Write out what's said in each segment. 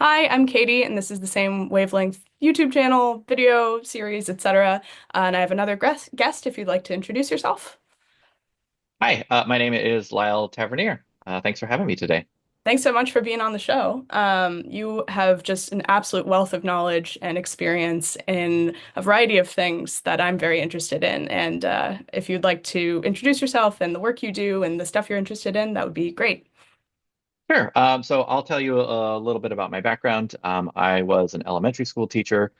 Hi, I'm Katie, and this is the same wavelength YouTube channel, video series, etc. And I have another guest if you'd like to introduce yourself. Hi, my name is Lyle Tavernier. Thanks for having me today. Thanks so much for being on the show. You have just an absolute wealth of knowledge and experience in a variety of things that I'm very interested in. And if you'd like to introduce yourself and the work you do and the stuff you're interested in, that would be great. Sure. So I'll tell you a little bit about my background. I was an elementary school teacher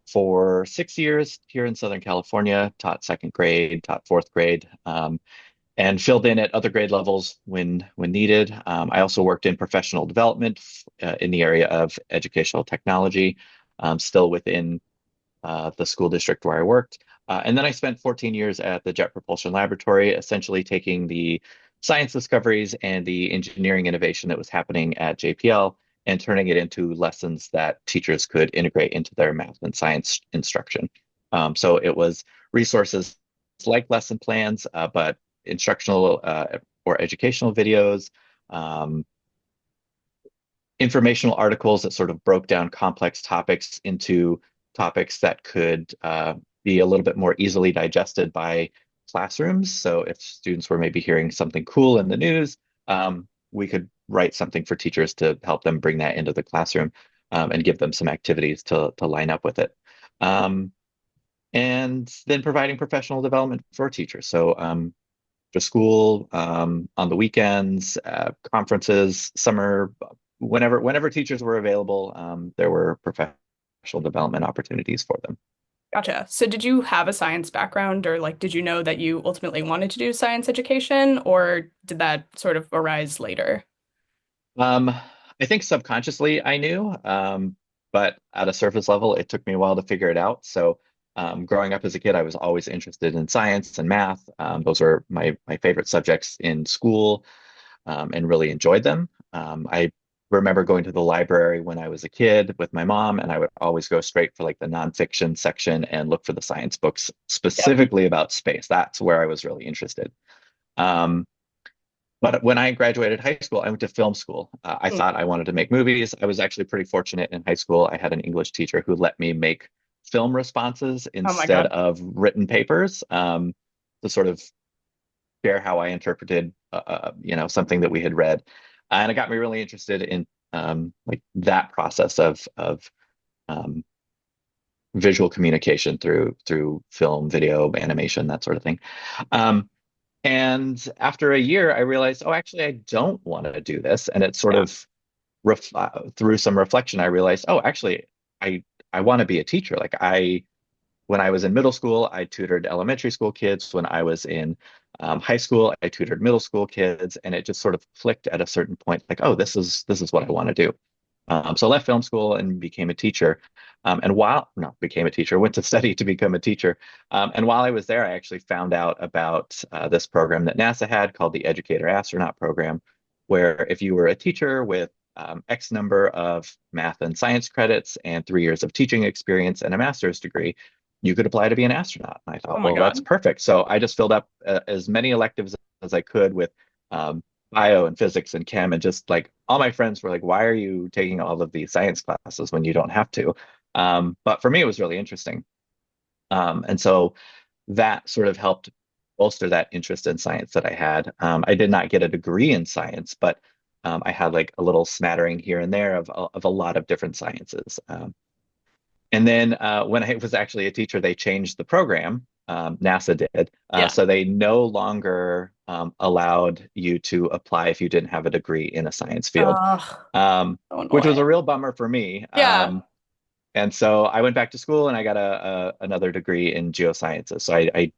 for 6 years here in Southern California, taught second grade, taught fourth grade, and filled in at other grade levels when needed. I also worked in professional development in the area of educational technology, still within the school district where I worked. And then I spent 14 years at the Jet Propulsion Laboratory, essentially taking the science discoveries and the engineering innovation that was happening at JPL and turning it into lessons that teachers could integrate into their math and science instruction. So it was resources like lesson plans, but instructional or educational videos, um, informational articles that sort of broke down complex topics into topics that could be a little bit more easily digested by classrooms. So if students were maybe hearing something cool in the news, we could write something for teachers to help them bring that into the classroom and give them some activities to line up with it. Um, and then providing professional development for teachers. So to school, on the weekends, conferences, summer, whenever teachers were available, there were professional development opportunities for them. Gotcha. So did you have a science background or like did you know that you ultimately wanted to do science education or did that sort of arise later? I think subconsciously I knew, but at a surface level, it took me a while to figure it out. So, growing up as a kid, I was always interested in science and math. Those were my favorite subjects in school, and really enjoyed them. I remember going to the library when I was a kid with my mom, and I would always go straight for like the nonfiction section and look for the science books Yep. specifically about space. That's where I was really interested. Um, but when I graduated high school, I went to film school. I Mm. thought I wanted to make movies. I was actually pretty fortunate in high school. I had an English teacher who let me make film responses Oh my instead God. of written papers, to sort of share how I interpreted, something that we had read, and it got me really interested in like that process of um, visual communication through film, video, animation, that sort of thing. Um, and after a year, I realized, oh, actually, I don't want to do this, and it sort Yeah. of through some reflection, I realized, oh, actually, I I want to be a teacher. When I was in middle school, I tutored elementary school kids. When I was in high school, I tutored middle school kids, and it just sort of clicked at a certain point, like, oh, this is what I want to do. So I left film school and became a teacher. And while no, became a teacher, went to study to become a teacher. And while I was there, I actually found out about this program that NASA had called the Educator Astronaut Program, where if you were a teacher with X number of math and science credits and 3 years of teaching experience and a master's degree, you could apply to be an astronaut. And I Oh thought, my well, that's God. perfect. So I just filled up as many electives as I could with um, bio and physics and chem, and just like all my friends were like, why are you taking all of these science classes when you don't have to? But for me, it was really interesting. And so that sort of helped bolster that interest in science that I had. I did not get a degree in science, but I had like a little smattering here and there of a lot of different sciences. And then when I was actually a teacher, they changed the program. NASA did. Yeah. So they no longer allowed you to apply if you didn't have a degree in a science field, Ugh, so which was a annoying. real bummer for me. Yeah. And so I went back to school and I got another degree in geosciences. So I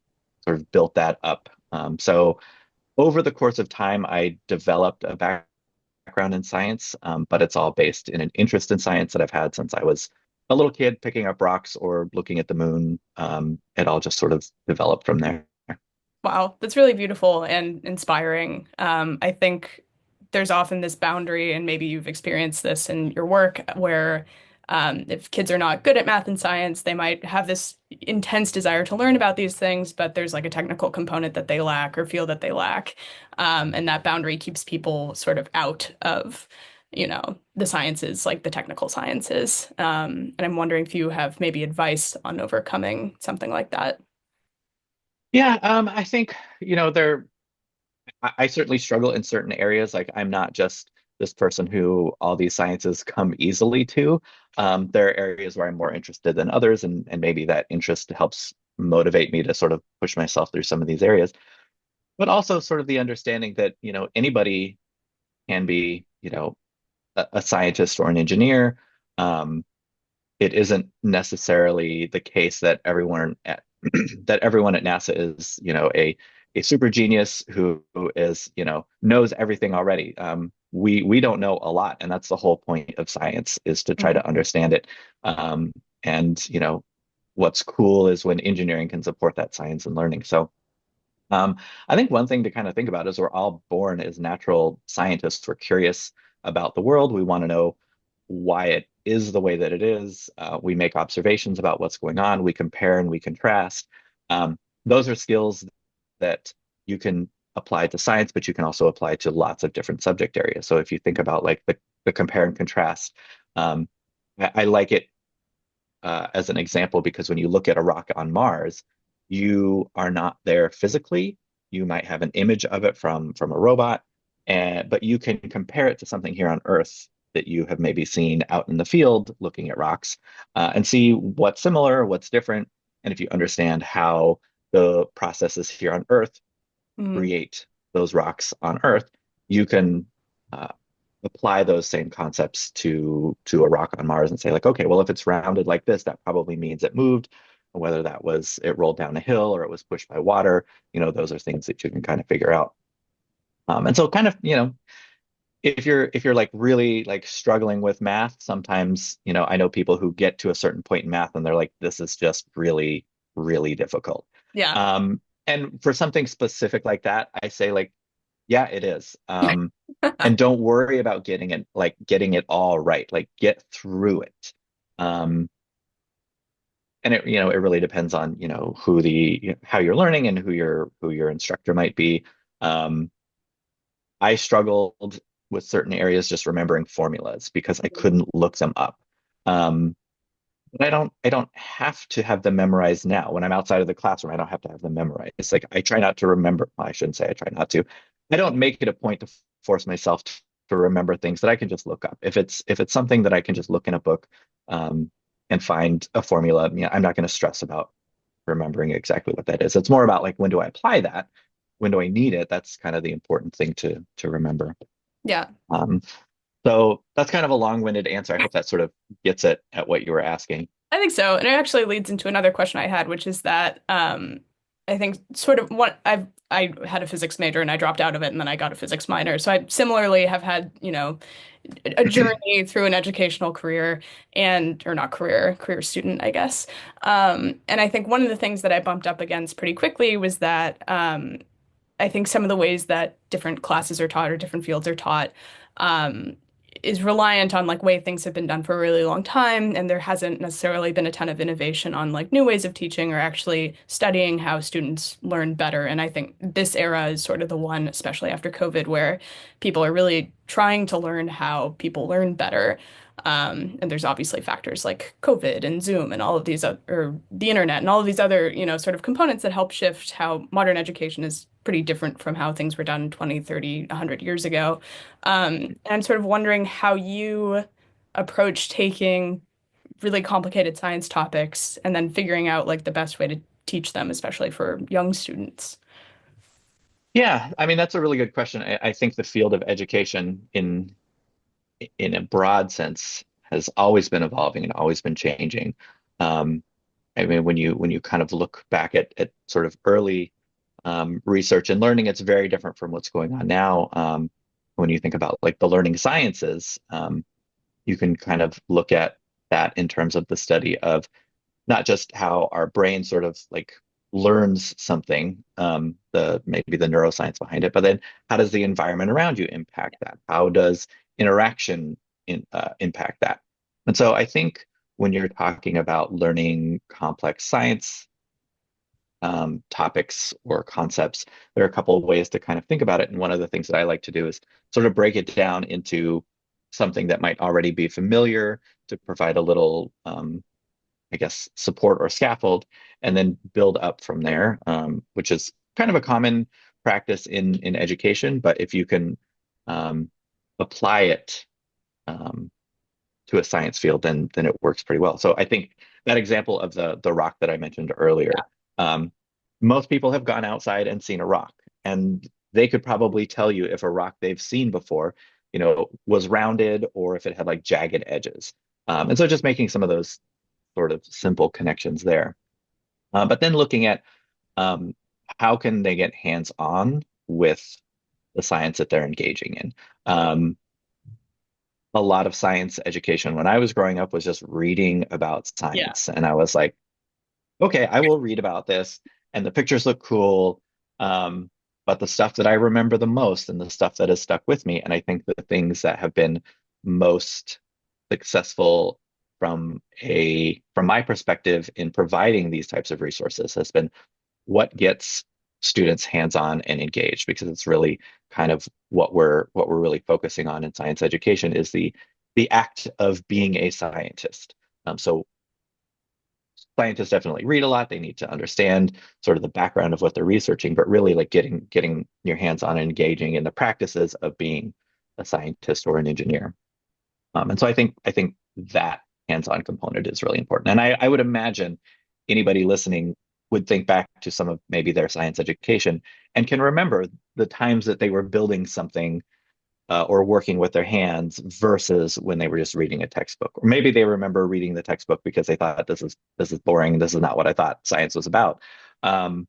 sort of built that up. So over the course of time, I developed a background in science, but it's all based in an interest in science that I've had since I was a little kid picking up rocks or looking at the moon. It all just sort of developed from there. Wow, that's really beautiful and inspiring. I think there's often this boundary, and maybe you've experienced this in your work, where if kids are not good at math and science, they might have this intense desire to learn about these things, but there's like a technical component that they lack or feel that they lack. And that boundary keeps people sort of out of the sciences, like the technical sciences. And I'm wondering if you have maybe advice on overcoming something like that. Yeah, I think, there I certainly struggle in certain areas. Like I'm not just this person who all these sciences come easily to. There are areas where I'm more interested than others, and maybe that interest helps motivate me to sort of push myself through some of these areas. But also sort of the understanding that, anybody can be, a scientist or an engineer. Um, it isn't necessarily the case that everyone at that everyone at NASA is, a super genius who is, knows everything already. We don't know a lot, and that's the whole point of science is to try to Mhm. understand it. Um, and what's cool is when engineering can support that science and learning. So I think one thing to kind of think about is we're all born as natural scientists. We're curious about the world. We want to know why it is the way that it is. We make observations about what's going on. We compare and we contrast. Those are skills that you can apply to science, but you can also apply to lots of different subject areas. So if you think about like the compare and contrast, um, I like it as an example because when you look at a rock on Mars, you are not there physically. You might have an image of it from a robot, and but you can compare it to something here on Earth that you have maybe seen out in the field looking at rocks, and see what's similar, what's different, and if you understand how the processes here on Earth Mhm. create those rocks on Earth, you can uh, apply those same concepts to a rock on Mars and say like, okay, well, if it's rounded like this, that probably means it moved. Whether that was it rolled down a hill or it was pushed by water, those are things that you can kind of figure out. And so kind of, if you're like really like struggling with math, sometimes, I know people who get to a certain point in math and they're like, this is just really, really difficult. Yeah. And for something specific like that, I say like, yeah, it is. And don't worry about getting it all right. Like get through it. Um, and it really depends on, how you're learning and who your instructor might be. Um, I struggled with certain areas just remembering formulas because I couldn't look them up. Um, but I don't have to have them memorized now. When I'm outside of the classroom, I don't have to have them memorized. It's like I try not to remember. Well, I shouldn't say I try not to. I don't make it a point to force myself to remember things that I can just look up. If it's something that I can just look in a book and find a formula, I'm not going to stress about remembering exactly what that is. It's more about like when do I apply that? When do I need it? That's kind of the important thing to remember. Yeah. Um, so that's kind of a long-winded answer. I hope that sort of gets at what you were asking. I think so. And it actually leads into another question I had, which is that I think sort of what I had a physics major and I dropped out of it and then I got a physics minor. So I similarly have had, a journey through an educational career and or not career student, I guess. And I think one of the things that I bumped up against pretty quickly was that I think some of the ways that different classes are taught or different fields are taught um, is reliant on like way things have been done for a really long time, and there hasn't necessarily been a ton of innovation on like new ways of teaching or actually studying how students learn better. And I think this era is sort of the one, especially after COVID, where people are really trying to learn how people learn better. And there's obviously factors like COVID and Zoom and all of these or the internet and all of these other, sort of components that help shift how modern education is pretty different from how things were done 20, 30, 100 years ago. And I'm sort of wondering how you approach taking really complicated science topics and then figuring out like the best way to teach them, especially for young students. Yeah, I mean that's a really good question. I think the field of education in a broad sense has always been evolving and always been changing. Um, I mean, when you kind of look back at sort of early research and learning, it's very different from what's going on now. When you think about like the learning sciences, you can kind of look at that in terms of the study of not just how our brain sort of like learns something, the maybe the neuroscience behind it, but then how does the environment around you impact that? How does interaction impact that? And so I think when you're talking about learning complex science topics or concepts, there are a couple of ways to kind of think about it. And one of the things that I like to do is sort of break it down into something that might already be familiar to provide a little, I guess, support or scaffold, and then build up from there, which is kind of a common practice in education. But if you can um, apply it um, to a science field, then it works pretty well. So I think that example of the rock that I mentioned earlier, um, most people have gone outside and seen a rock, and they could probably tell you if a rock they've seen before, was rounded or if it had like jagged edges. And so just making some of those sort of simple connections there. But then looking at um, how can they get hands-on with the science that they're engaging in. A lot of science education when I was growing up was just reading about Yeah. science. And I was like, okay, I will read about this, and the pictures look cool. Um, but the stuff that I remember the most and the stuff that has stuck with me, and I think the things that have been most successful from my perspective in providing these types of resources has been what gets students hands-on and engaged, because it's really kind of what we're really focusing on in science education is the act of being a scientist. So scientists definitely read a lot. They need to understand sort of the background of what they're researching, but really like getting your hands on and engaging in the practices of being a scientist or an engineer. And so I think that hands-on component is really important. And I would imagine anybody listening would think back to some of maybe their science education and can remember the times that they were building something or working with their hands versus when they were just reading a textbook. Or maybe they remember reading the textbook because they thought this is boring. This is not what I thought science was about. Um,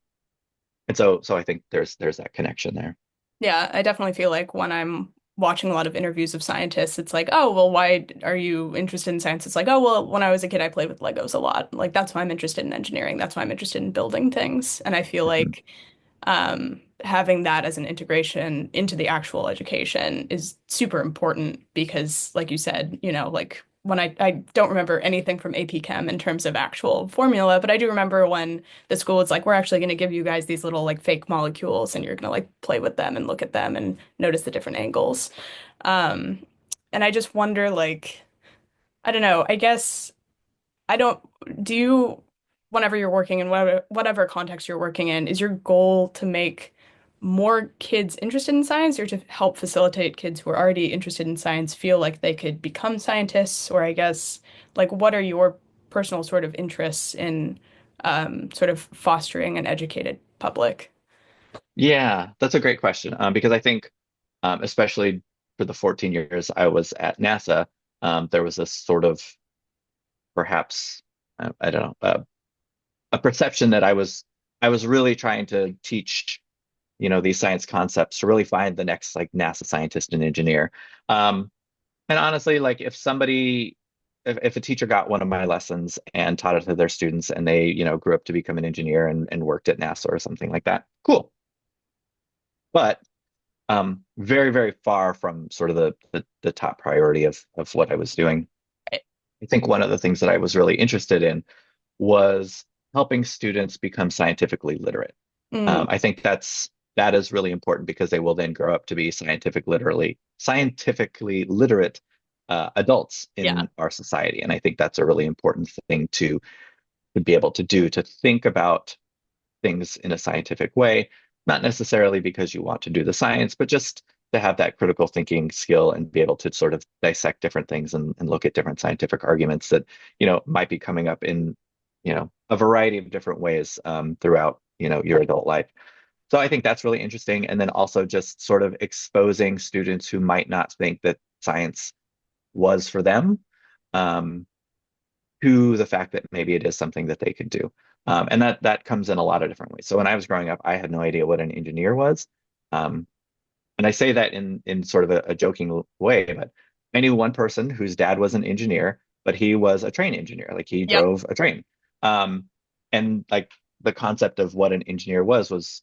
and so I think there's that connection there. Yeah, I definitely feel like when I'm watching a lot of interviews of scientists, it's like, oh, well, why are you interested in science? It's like, oh, well, when I was a kid, I played with Legos a lot. Like, that's why I'm interested in engineering. That's why I'm interested in building things. And I feel Mhm. like having that as an integration into the actual education is super important because, like you said, like when I don't remember anything from AP Chem in terms of actual formula, but I do remember when the school was like, we're actually going to give you guys these little like fake molecules and you're going to like play with them and look at them and notice the different angles. Um, and I just wonder, like, I don't know, I guess. I don't, do you, whenever you're working in whatever context you're working in, is your goal to make more kids interested in science or to help facilitate kids who are already interested in science feel like they could become scientists? Or I guess, like, what are your personal sort of interests in sort of fostering an educated public? Yeah, that's a great question because I think, especially for the 14 years I was at NASA, there was this sort of perhaps I don't know a perception that I was really trying to teach these science concepts to really find the next like NASA scientist and engineer. Um, and honestly, like if a teacher got one of my lessons and taught it to their students and they grew up to become an engineer and worked at NASA or something like that, cool. But very, very far from sort of the top priority of what I was doing. I think one of the things that I was really interested in was helping students become scientifically literate. Mm, I think that is really important because they will then grow up to be scientifically literate adults yeah. in our society, and I think that's a really important thing to be able to do, to think about things in a scientific way, not necessarily because you want to do the science, but just to have that critical thinking skill and be able to sort of dissect different things and look at different scientific arguments that, might be coming up in, a variety of different ways throughout, your adult life. So I think that's really interesting. And then also just sort of exposing students who might not think that science was for them. Um, to the fact that maybe it is something that they could do. And that comes in a lot of different ways. So when I was growing up, I had no idea what an engineer was. Um, and I say that in sort of a joking way, but I knew one person whose dad was an engineer, but he was a train engineer. Like he Yep. drove a train. Um, and like the concept of what an engineer was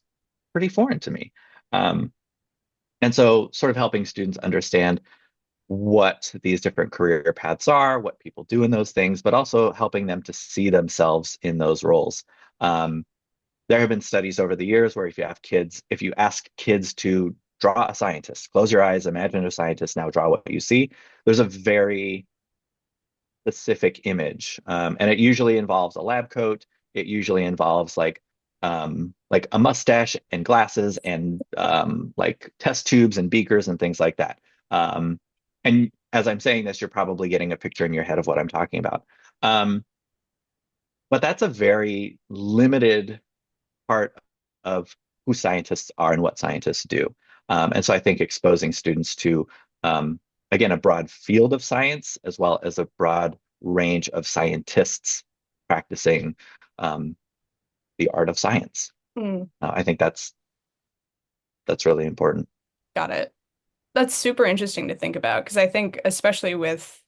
pretty foreign to me. Um, and so sort of helping students understand what these different career paths are, what people do in those things, but also helping them to see themselves in those roles. Um, there have been studies over the years where if you ask kids to draw a scientist. Close your eyes, imagine a scientist, now draw what you see. There's a very specific image. And it usually involves a lab coat. It usually involves like a mustache and glasses and like test tubes and beakers and things like that. And as I'm saying this, you're probably getting a picture in your head of what I'm talking about. Um, but that's a very limited part of who scientists are and what scientists do. And so I think exposing students to, again, a broad field of science as well as a broad range of scientists practicing um, the art of science. Hmm, I think that's really important. got it. That's super interesting to think about because I think, especially with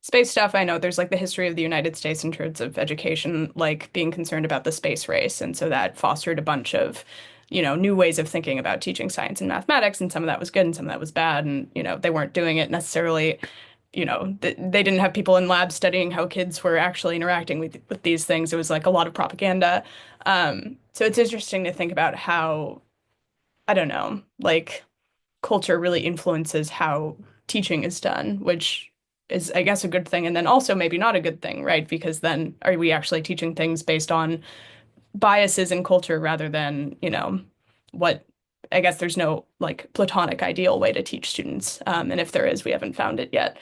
space stuff, I know there's like the history of the United States in terms of education, like being concerned about the space race. And so that fostered a bunch of, new ways of thinking about teaching science and mathematics. And some of that was good and some of that was bad. And, they weren't doing it necessarily, th they didn't have people in labs studying how kids were actually interacting with these things. It was like a lot of propaganda. So it's interesting to think about how, I don't know, like culture really influences how teaching is done, which is, I guess, a good thing. And then also maybe not a good thing, right? Because then are we actually teaching things based on biases in culture rather than, what I guess there's no like platonic ideal way to teach students. And if there is, we haven't found it yet.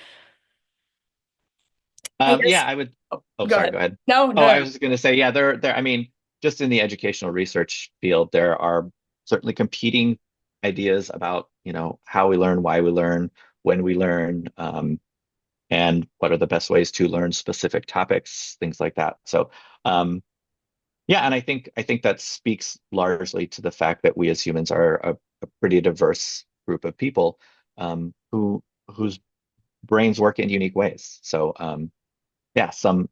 I Yeah, guess, I would. oh, Oh, go sorry, ahead. go ahead. No, Oh, no, I no. was just going to say, yeah, I mean, just in the educational research field, there are certainly competing ideas about, how we learn, why we learn, when we learn, and what are the best ways to learn specific topics, things like that. So, um, yeah, and I think that speaks largely to the fact that we as humans are a pretty diverse group of people, whose brains work in unique ways. So, yeah, some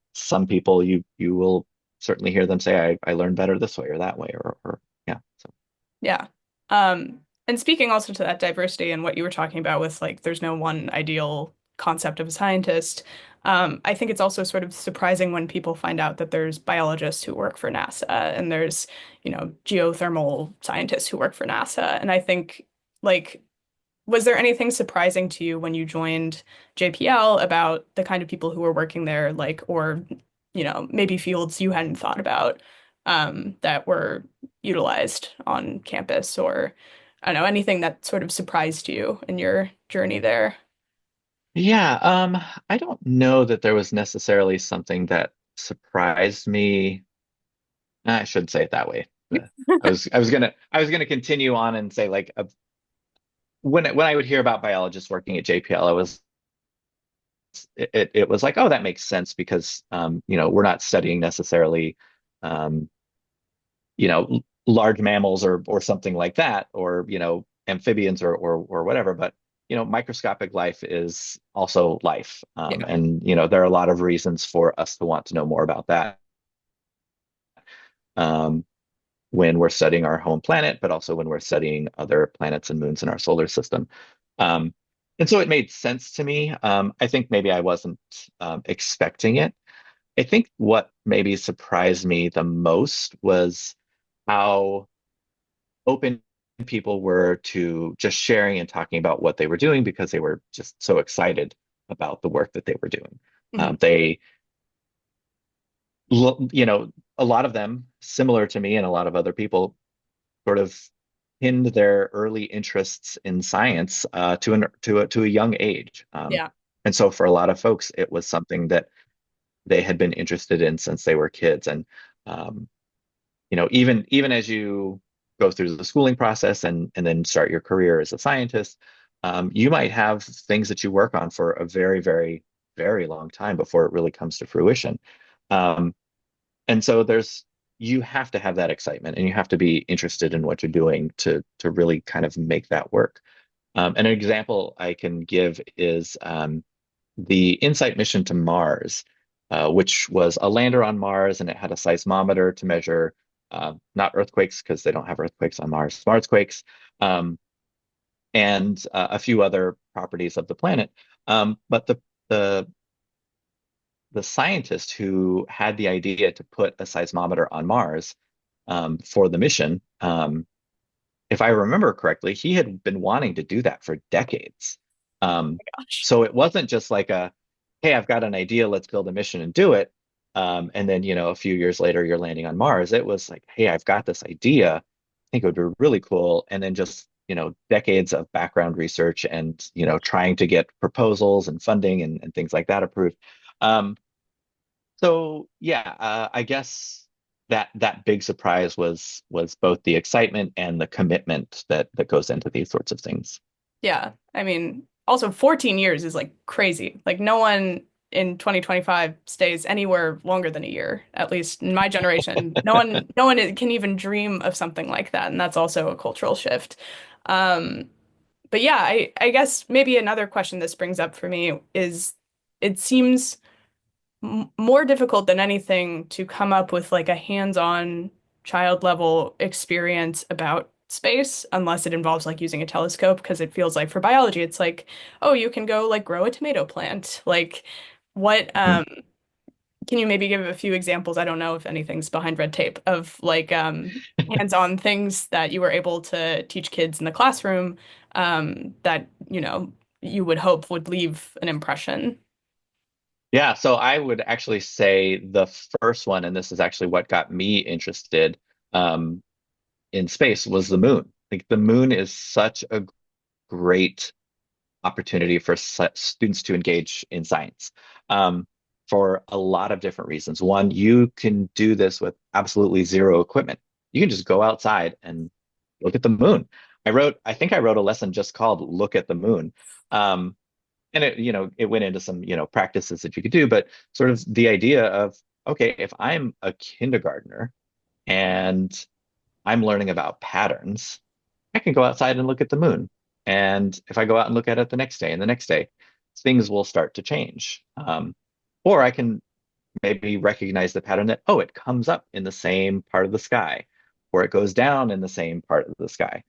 people you will certainly hear them say, I learn better this way or that way, or yeah. So Yeah. And speaking also to that diversity and what you were talking about with like there's no one ideal concept of a scientist, I think it's also sort of surprising when people find out that there's biologists who work for NASA and there's, geothermal scientists who work for NASA. And I think like was there anything surprising to you when you joined JPL about the kind of people who were working there, like, or, maybe fields you hadn't thought about that were utilized on campus, or I don't know, anything that sort of surprised you in your journey there? yeah, I don't know that there was necessarily something that surprised me. I shouldn't say it that way. I was gonna continue on and say like when I would hear about biologists working at JPL, it was like, oh, that makes sense because we're not studying necessarily um, large mammals or something like that, or amphibians or whatever. But microscopic life is also life, Yeah. and there are a lot of reasons for us to want to know more about that. Um, when we're studying our home planet, but also when we're studying other planets and moons in our solar system. Um, and so it made sense to me. I think maybe I wasn't expecting it. I think what maybe surprised me the most was how open people were to just sharing and talking about what they were doing because they were just so excited about the work that they were doing. Mhm. They, a lot of them, similar to me and a lot of other people, sort of pinned their early interests in science to a young age. Yeah. And so for a lot of folks, it was something that they had been interested in since they were kids. And um, even as you go through the schooling process and then start your career as a scientist, you might have things that you work on for a very, very, very long time before it really comes to fruition. Um, and so you have to have that excitement and you have to be interested in what you're doing to really kind of make that work. And an example I can give is the InSight mission to Mars, which was a lander on Mars, and it had a seismometer to measure not earthquakes because they don't have earthquakes on Mars, Marsquakes, um, and a few other properties of the planet. But the the scientist who had the idea to put a seismometer on Mars for the mission if I remember correctly, he had been wanting to do that for decades. Gosh. So it wasn't just like a, hey, I've got an idea, let's build a mission and do it. And then, a few years later, you're landing on Mars. It was like, hey, I've got this idea. I think it would be really cool. And then just, decades of background research and, trying to get proposals and funding and things like that approved. Um, so yeah, I guess that big surprise was both the excitement and the commitment that goes into these sorts of things. Yeah. I mean, also 14 years is like crazy. Like no one in 2025 stays anywhere longer than a year, at least in my generation. No one can even dream of something like that, and that's also a cultural shift. Um, but yeah, I guess maybe another question this brings up for me is it seems m more difficult than anything to come up with like a hands-on child level experience about space unless it involves like using a telescope because it feels like for biology it's like, oh, you can go like grow a tomato plant. Like what Mhm. can you maybe give a few examples? I don't know if anything's behind red tape of like hands-on things that you were able to teach kids in the classroom that, you would hope would leave an impression. Yeah, so I would actually say the first one, and this is actually what got me interested um, in space, was the moon. Like the moon is such a great opportunity for students to engage in science for a lot of different reasons. One, you can do this with absolutely zero equipment. You can just go outside and look at the moon. I think I wrote a lesson just called "Look at the Moon." Um, and it went into some, practices that you could do, but sort of the idea of, okay, if I'm a kindergartner and I'm learning about patterns, I can go outside and look at the moon. And if I go out and look at it the next day and the next day, things will start to change. Or I can maybe recognize the pattern that, oh, it comes up in the same part of the sky, or it goes down in the same part of the sky.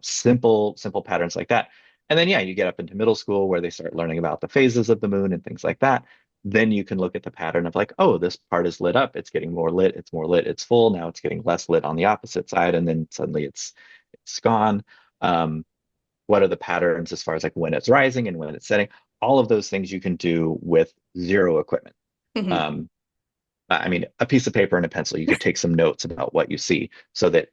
Simple patterns like that. And then, yeah, you get up into middle school where they start learning about the phases of the moon and things like that. Then you can look at the pattern of like, oh, this part is lit up, it's getting more lit, it's more lit, it's full. Now it's getting less lit on the opposite side, and then suddenly it's gone. Um, what are the patterns as far as like when it's rising and when it's setting? All of those things you can do with zero equipment. Mhm. Um, I mean, a piece of paper and a pencil, you could take some notes about what you see so that,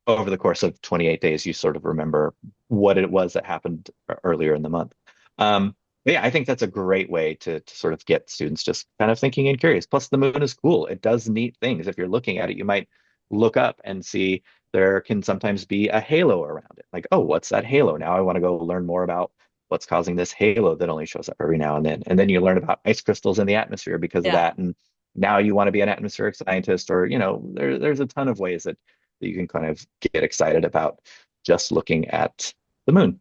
over the course of 28 days, you sort of remember what it was that happened earlier in the month. But yeah, I think that's a great way to sort of get students just kind of thinking and curious. Plus, the moon is cool. It does neat things. If you're looking at it, you might look up and see there can sometimes be a halo around it. Like, oh, what's that halo? Now I want to go learn more about what's causing this halo that only shows up every now and then. And then you learn about ice crystals in the atmosphere because of Yeah. that. And now you want to be an atmospheric scientist, or there's a ton of ways that you can kind of get excited about just looking at the moon.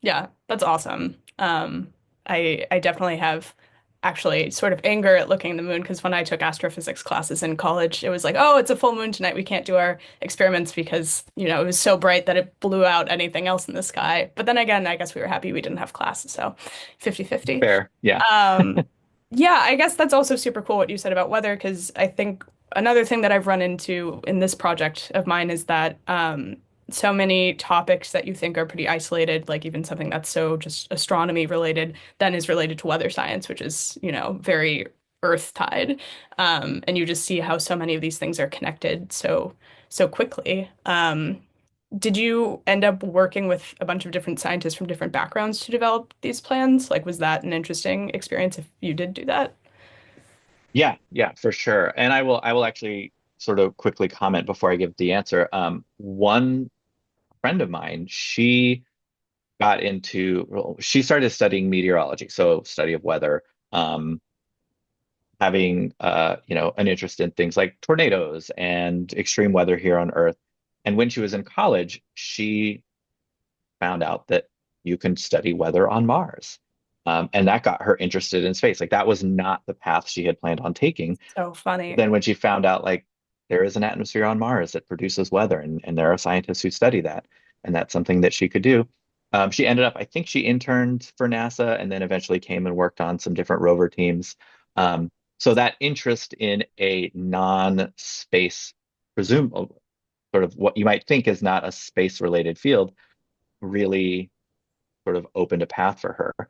Yeah, that's awesome. I definitely have actually sort of anger at looking at the moon because when I took astrophysics classes in college, it was like, oh, it's a full moon tonight. We can't do our experiments because, it was so bright that it blew out anything else in the sky. But then again, I guess we were happy we didn't have classes, so 50-50. Fair, yeah. Um, yeah, I guess that's also super cool what you said about weather because I think another thing that I've run into in this project of mine is that so many topics that you think are pretty isolated, like even something that's so just astronomy related, then is related to weather science, which is, very earth tied. And you just see how so many of these things are connected so quickly. Did you end up working with a bunch of different scientists from different backgrounds to develop these plans? Like, was that an interesting experience if you did do that? Yeah, for sure. And I will actually sort of quickly comment before I give the answer. One friend of mine, she started studying meteorology, so study of weather. Having an interest in things like tornadoes and extreme weather here on Earth. And when she was in college, she found out that you can study weather on Mars. And that got her interested in space. Like that was not the path she had planned on taking. So funny. Then when she found out like there is an atmosphere on Mars that produces weather, and there are scientists who study that, and that's something that she could do. She ended up, I think she interned for NASA and then eventually came and worked on some different rover teams. So that interest in a non-space, presumably sort of what you might think is not a space related field really sort of opened a path for her.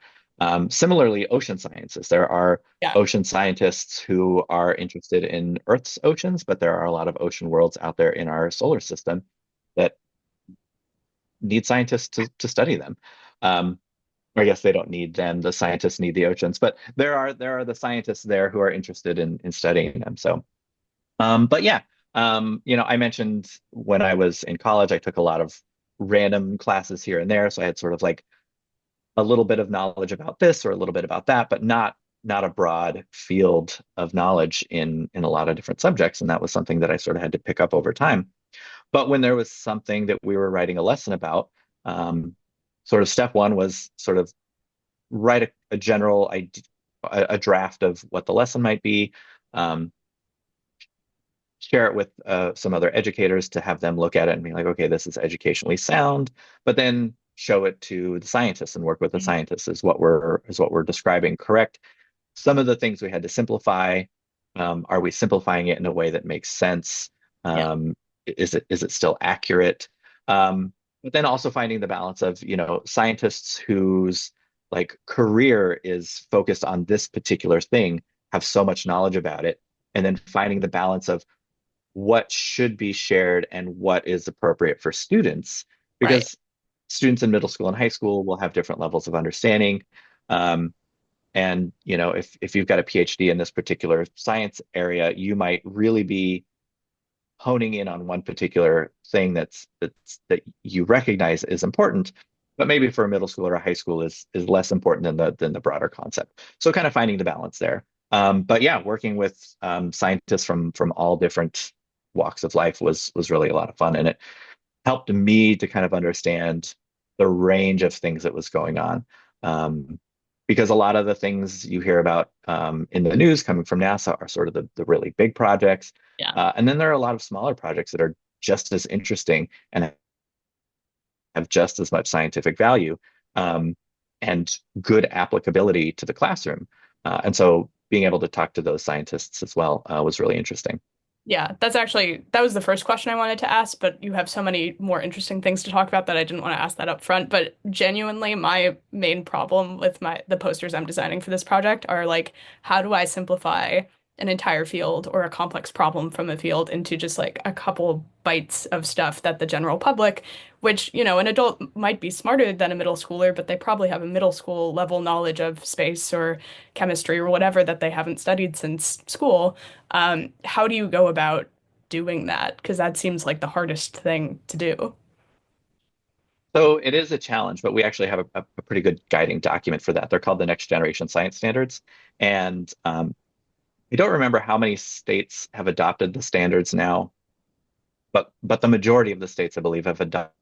Similarly, ocean sciences. There are Yeah. ocean scientists who are interested in Earth's oceans, but there are a lot of ocean worlds out there in our solar system that need scientists to study them. Um, I guess they don't need them. The scientists need the oceans, but there are the scientists there who are interested in studying them. So, but yeah, I mentioned when I was in college, I took a lot of random classes here and there, so I had sort of like a little bit of knowledge about this or a little bit about that, but not a broad field of knowledge in a lot of different subjects. And that was something that I sort of had to pick up over time. But when there was something that we were writing a lesson about, um, sort of step one was sort of write a general idea, a draft of what the lesson might be, um, share it with some other educators to have them look at it and be like, okay, this is educationally sound, but then show it to the scientists and work with the Mhm. scientists is what we're describing correct? Some of the things we had to simplify. Are we simplifying it in a way that makes sense? Yeah. Is it still accurate? But then also finding the balance of, scientists whose like career is focused on this particular thing have so much knowledge about it, and then finding the balance of what should be shared and what is appropriate for students, Right. because students in middle school and high school will have different levels of understanding. Um, and if you've got a PhD in this particular science area, you might really be honing in on one particular thing that you recognize is important, but maybe for a middle school or a high school is less important than the broader concept. So kind of finding the balance there. But yeah, working with scientists from all different walks of life was really a lot of fun, and it helped me to kind of understand the range of things that was going on. Um, because a lot of the things you hear about in the news coming from NASA are sort of the really big projects. Yeah. And then there are a lot of smaller projects that are just as interesting and have just as much scientific value, um, and good applicability to the classroom. And so being able to talk to those scientists as well was really interesting. Yeah, that was the first question I wanted to ask, but you have so many more interesting things to talk about that I didn't want to ask that up front. But genuinely, my main problem with the posters I'm designing for this project are like, how do I simplify an entire field or a complex problem from a field into just like a couple bites of stuff that the general public, which, an adult might be smarter than a middle schooler, but they probably have a middle school level knowledge of space or chemistry or whatever that they haven't studied since school. How do you go about doing that? Because that seems like the hardest thing to do. So it is a challenge, but we actually have a pretty good guiding document for that. They're called the Next Generation Science Standards. And I don't remember how many states have adopted the standards now, but the majority of the states, I believe, have adopted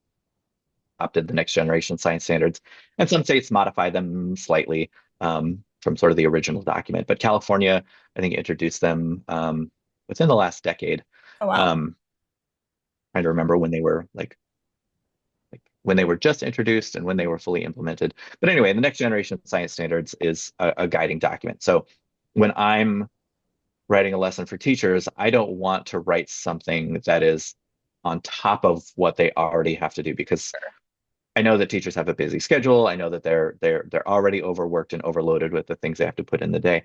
the Next Generation Science Standards. And some states modify them slightly from sort of the original document. But California, I think, introduced them within the last decade. Oh, wow. Um, Trying to remember when they were like when they were just introduced and when they were fully implemented. But anyway, the Next Generation Science Standards is a guiding document. So when I'm writing a lesson for teachers, I don't want to write something that is on top of what they already have to do, because I know that teachers have a busy schedule. I know that they're already overworked and overloaded with the things they have to put in the day.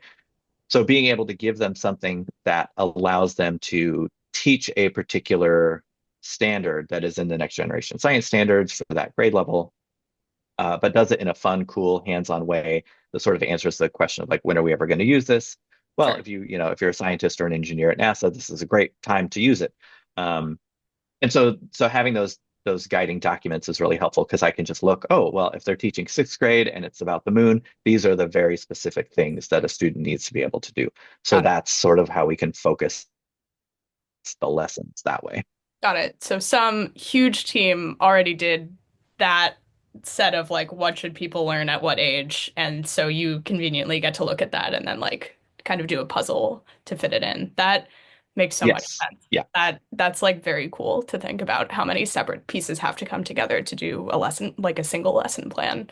So being able to give them something that allows them to teach a particular standard that is in the Next Generation Science Standards for that grade level, but does it in a fun, cool, hands-on way that sort of answers the question of like, when are we ever going to use this? Well, Sure. if you're a scientist or an engineer at NASA, this is a great time to use it. Um, and so having those guiding documents is really helpful, because I can just look, oh, well, if they're teaching sixth grade and it's about the moon, these are the very specific things that a student needs to be able to do. So Got it. that's sort of how we can focus the lessons that way. Got it. So some huge team already did that set of like, what should people learn at what age? And so you conveniently get to look at that and then like kind of do a puzzle to fit it in. That makes so much Yes. sense. Yeah. That's like very cool to think about how many separate pieces have to come together to do a lesson, like a single lesson plan.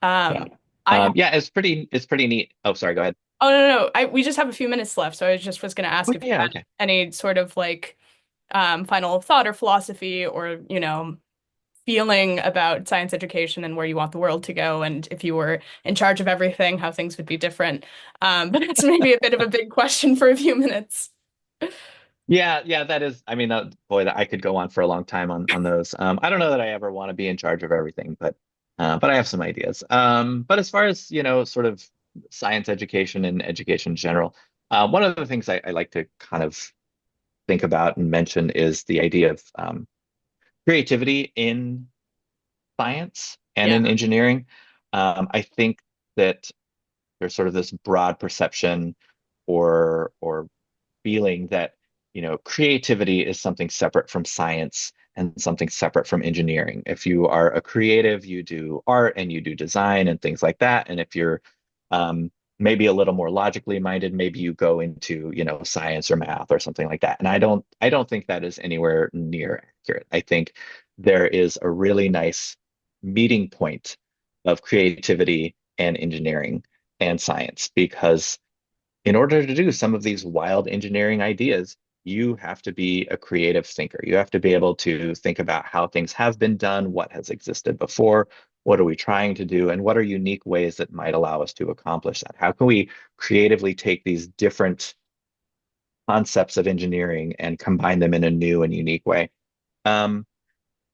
Yeah. Um, I have, Yeah, it's pretty neat. Oh, sorry, go ahead. oh no, no, no. We just have a few minutes left, so I just was gonna Oh, ask if you yeah, had okay. any sort of like final thought or philosophy or, feeling about science education and where you want the world to go, and if you were in charge of everything, how things would be different. But it's maybe a bit of a big question for a few minutes. Yeah, yeah, that is. I mean, boy, that I could go on for a long time on those. I don't know that I ever want to be in charge of everything, but I have some ideas. But as far as, sort of science education and education in general, one of the things I like to kind of think about and mention is the idea of creativity in science and Yeah, in engineering. I think that there's sort of this broad perception or feeling that, creativity is something separate from science and something separate from engineering. If you are a creative, you do art and you do design and things like that. And if you're um, maybe a little more logically minded, maybe you go into, science or math or something like that. And I don't think that is anywhere near accurate. I think there is a really nice meeting point of creativity and engineering and science, because in order to do some of these wild engineering ideas, you have to be a creative thinker. You have to be able to think about how things have been done, what has existed before, what are we trying to do, and what are unique ways that might allow us to accomplish that? How can we creatively take these different concepts of engineering and combine them in a new and unique way? Um,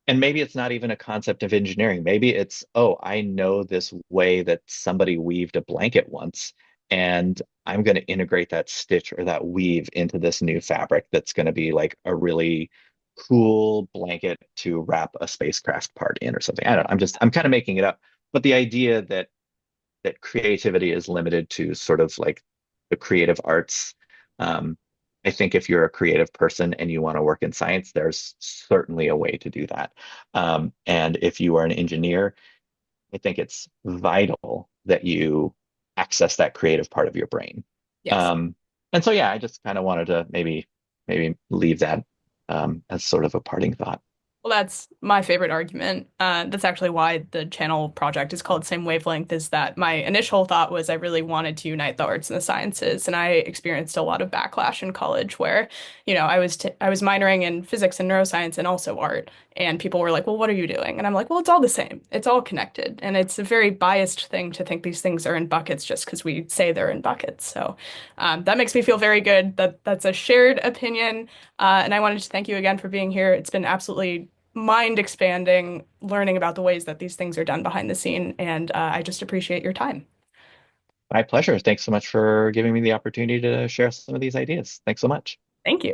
and maybe it's not even a concept of engineering. Maybe it's, oh, I know this way that somebody weaved a blanket once, and I'm going to integrate that stitch or that weave into this new fabric that's going to be like a really cool blanket to wrap a spacecraft part in or something. I don't know. I'm kind of making it up. But the idea that creativity is limited to sort of like the creative arts. Um, I think if you're a creative person and you want to work in science, there's certainly a way to do that. And if you are an engineer, I think it's vital that you access that creative part of your brain. yes. Um, and so, yeah, I just kind of wanted to maybe leave that as sort of a parting thought. Well, that's my favorite argument. That's actually why the channel project is called Same Wavelength, is that my initial thought was I really wanted to unite the arts and the sciences. And I experienced a lot of backlash in college where, I was minoring in physics and neuroscience and also art. And people were like, well, what are you doing? And I'm like, well, it's all the same. It's all connected. And it's a very biased thing to think these things are in buckets just because we say they're in buckets. So that makes me feel very good that that's a shared opinion. And I wanted to thank you again for being here. It's been absolutely mind expanding learning about the ways that these things are done behind the scene. And I just appreciate your time. My pleasure. Thanks so much for giving me the opportunity to share some of these ideas. Thanks so much. Thank you.